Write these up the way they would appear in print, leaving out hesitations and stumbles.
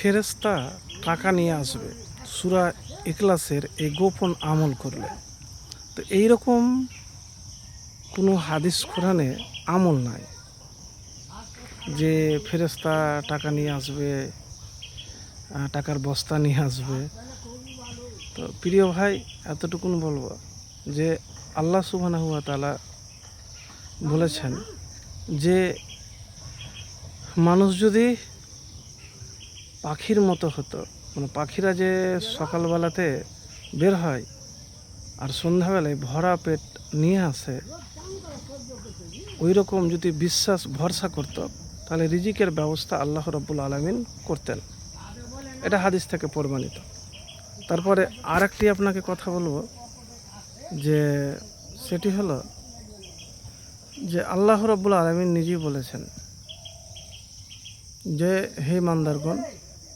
ফেরেশতা টাকা নিয়ে আসবে সূরা ইখলাসের এই গোপন আমল করলে। তো এইরকম কোনো হাদিস কোরআনে আমল নাই যে ফেরেশতা টাকা নিয়ে আসবে, টাকার বস্তা নিয়ে আসবে। তো প্রিয় ভাই, এতটুকুন বলবো যে আল্লাহ সুবহানাহু ওয়া তাআলা বলেছেন যে মানুষ যদি পাখির মতো হতো, মানে পাখিরা যে সকালবেলাতে বের হয় আর সন্ধ্যাবেলায় ভরা পেট নিয়ে আসে, ওই রকম যদি বিশ্বাস ভরসা করত, তাহলে রিজিকের ব্যবস্থা আল্লাহ রাব্বুল আলামিন করতেন। এটা হাদিস থেকে প্রমাণিত। তারপরে আর একটি আপনাকে কথা বলবো, যে সেটি হলো যে আল্লাহ রাব্বুল আলামিন নিজেই বলেছেন যে হে ইমানদারগণ,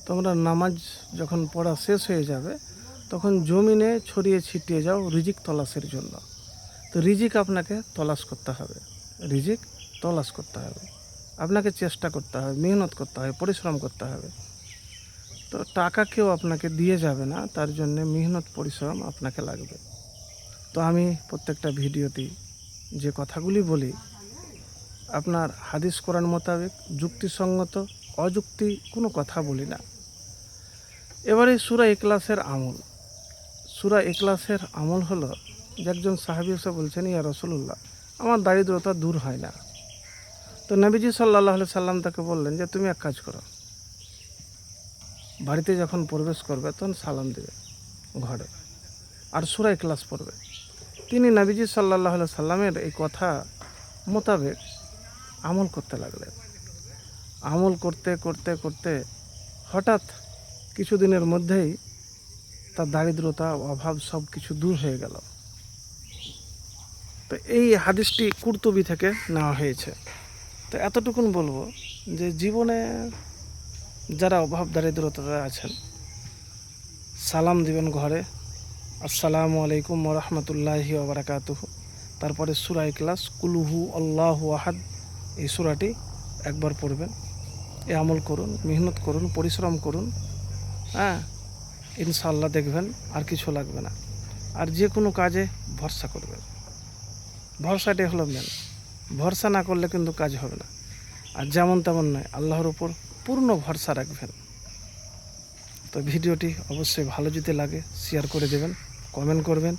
তোমরা নামাজ যখন পড়া শেষ হয়ে যাবে তখন জমিনে ছড়িয়ে ছিটিয়ে যাও রিজিক তলাশের জন্য। তো রিজিক আপনাকে তলাশ করতে হবে, রিজিক তলাশ করতে হবে, আপনাকে চেষ্টা করতে হবে, মেহনত করতে হবে, পরিশ্রম করতে হবে। তো টাকা কেউ আপনাকে দিয়ে যাবে না, তার জন্য মেহনত পরিশ্রম আপনাকে লাগবে। তো আমি প্রত্যেকটা ভিডিওতেই যে কথাগুলি বলি আপনার হাদিস কোরআন মোতাবেক যুক্তিসঙ্গত, অযুক্তি কোনো কথা বলি না। এবারে সূরা ইখলাসের আমল। সূরা ইখলাসের আমল হলো যে একজন সাহাবী এসে বলছেন, ইয়া রাসূলুল্লাহ, আমার দারিদ্রতা দূর হয় না। তো নবীজি সাল্লাল্লাহু আলাইহি সাল্লাম তাকে বললেন যে তুমি এক কাজ করো, বাড়িতে যখন প্রবেশ করবে তখন সালাম দেবে ঘরে, আর সূরা ইখলাস পড়বে। তিনি নবীজি সাল্লাল্লাহু আলাইহি সাল্লামের এই কথা মোতাবেক আমল করতে লাগলেন। আমল করতে করতে করতে হঠাৎ কিছুদিনের মধ্যেই তার দারিদ্রতা, অভাব সব কিছু দূর হয়ে গেল। তো এই হাদিসটি কুরতুবী থেকে নেওয়া হয়েছে। তো এতটুকুন বলবো যে জীবনে যারা অভাব দারিদ্রতা আছেন, সালাম দিবেন ঘরে, আসসালামু আলাইকুম ওয়া রাহমাতুল্লাহি ওয়া বারাকাতুহু। তারপরে সূরা ইখলাস, কুল হু আল্লাহু আহাদ, এই সূরাটি একবার পড়বেন। এই আমল করুন, মেহনত করুন, পরিশ্রম করুন, হ্যাঁ, ইনশাআল্লাহ দেখবেন আর কিছু লাগবে না। আর যে কোনো কাজে ভরসা করবেন, ভরসাটাই হলো মেন। ভরসা না করলে কিন্তু কাজ হবে না। আর যেমন তেমন নয়, আল্লাহর উপর পূর্ণ ভরসা রাখবেন। তো ভিডিওটি অবশ্যই ভালো যদি লাগে শেয়ার করে দেবেন, কমেন্ট করবেন।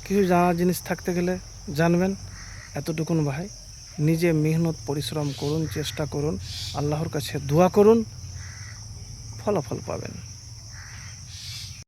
কিছু জানার জিনিস থাকতে গেলে জানবেন। এতটুকুন ভাই, নিজে মেহনত পরিশ্রম করুন, চেষ্টা করুন, আল্লাহর কাছে দোয়া করুন, ফলাফল পাবেন।